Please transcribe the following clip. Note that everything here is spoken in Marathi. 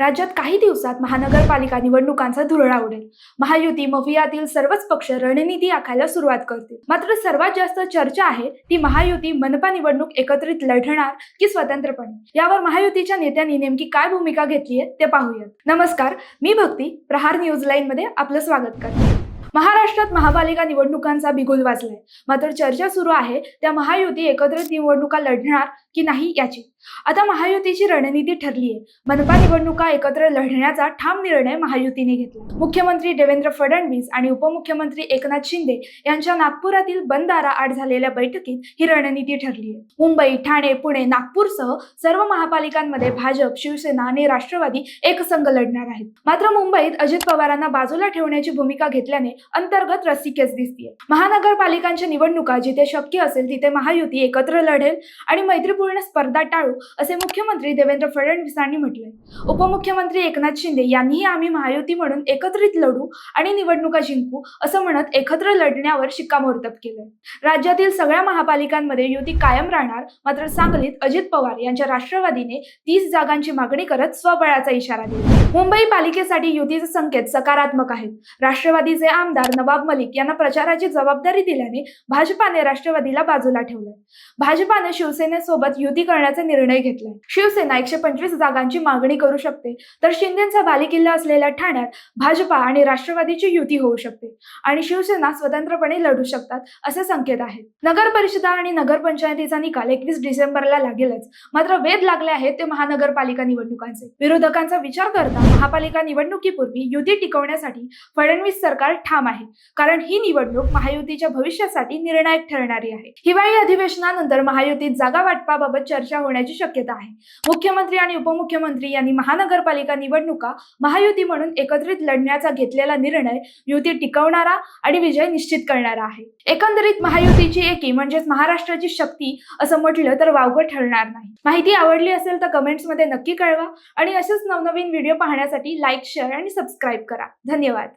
राज्यात काही दिवसात महानगरपालिका निवडणुकांचा धुरळा उडेल. महायुती मफियातील सर्वच पक्ष रणनीती आखायला सुरुवात करतील. मात्र सर्वात जास्त चर्चा आहे ती महायुती मनपा निवडणूक एकत्रित लढणार की स्वतंत्रपणे. यावर महायुतीच्या नेत्यांनी नेमकी काय भूमिका घेतली आहे ते पाहूयात. नमस्कार, मी भक्ती, प्रहार न्यूज लाईन मध्ये आपलं स्वागत करते. महाराष्ट्रात महापालिका निवडणुकांचा बिगुल वाजलाय. मात्र चर्चा सुरू आहे त्या महायुती एकत्रित निवडणुका लढणार की नाही याची. आता महायुतीची रणनीती ठरली आहे. मनपा निवडणुका एकत्र लढण्याचा ठाम निर्णय महायुतीने घेतला. मुख्यमंत्री देवेंद्र फडणवीस आणि उपमुख्यमंत्री एकनाथ शिंदे यांच्या नागपुरातील बंद दाराआड झालेल्या बैठकीत ही रणनीती ठरली आहे. मुंबई, ठाणे, पुणे, नागपूरसह सर्व महापालिकांमध्ये भाजप, शिवसेना आणि राष्ट्रवादी एकसंघ लढणार आहेत. मात्र मुंबईत अजित पवारांना बाजूला ठेवण्याची भूमिका घेतल्याने अंतर्गत रस्सीखेच दिसतीये. महानगरपालिकांच्या निवडणुका जिथे शक्य असेल तिथे महायुती एकत्र लढेल आणि मैत्रीपूर्ण स्पर्धा टाळू असे मुख्यमंत्री देवेंद्र फडणवीसांनी म्हटलंय. उपमुख्यमंत्री एकनाथ शिंदे यांनीही आम्ही महायुती म्हणून एकत्रित लढू आणि निवडणुका जिंकू असं म्हणत एकत्र लढण्यावर शिक्कामोर्तब केलंय. राज्यातील सगळ्या महापालिकांमध्ये युती कायम राहणार. मात्र सांगलीत अजित पवार यांच्या राष्ट्रवादीने 30 जागांची मागणी करत स्वबळाचा इशारा दिला. मुंबई पालिकेसाठी युतीचे संकेत सकारात्मक आहेत. राष्ट्रवादीचे आमदार नवाब मलिक यांना प्रचाराची जबाबदारी दिल्याने भाजपाने राष्ट्रवादीला बाजूला ठेवलंय. भाजपाने शिवसेनेसोबत युती करण्याचा निर्णय घेतलाय. शिवसेना 125 जागांची मागणी करू शकते, तर शिंदेचा बालेकिल्ला असलेल्या ठाण्यात भाजपा आणि राष्ट्रवादीची युती होऊ शकते आणि शिवसेना स्वतंत्रपणे लढू शकतात असे संकेत आहेत. नगर परिषदा आणि नगरपंचायतीचा निकाल 21 डिसेंबरला लागेलच. मात्र वेध लागले आहेत ते महानगरपालिका निवडणुकांचे. विरोधकांचा विचार करता महापालिका निवडणुकीपूर्वी युती टिकवण्यासाठी फडणवीस सरकार ठाम आहे, कारण ही निवडणूक महायुतीच्या भविष्यासाठी निर्णायक ठरणारी आहे. हिवाळी अधिवेशनानंतर महायुतीत जागा वाटपाबाबत चर्चा होण्याची शक्यता आहे. मुख्यमंत्री आणि उपमुख्यमंत्री यांनी महानगरपालिका निवडणुका महायुती म्हणून एकत्रित लढण्याचा घेतलेला निर्णय युती टिकवणारा आणि विजय निश्चित करणारा आहे. एकंदरीत महायुतीची एकी म्हणजेच महाराष्ट्राची शक्ती असं म्हटलं तर वावगं ठरणार नाही. माहिती आवडली असेल तर कमेंट्स मध्ये नक्की कळवा आणि असेच नवनवीन व्हिडिओ पाहण्यासाठी लाईक, शेअर आणि सबस्क्राईब करा. धन्यवाद.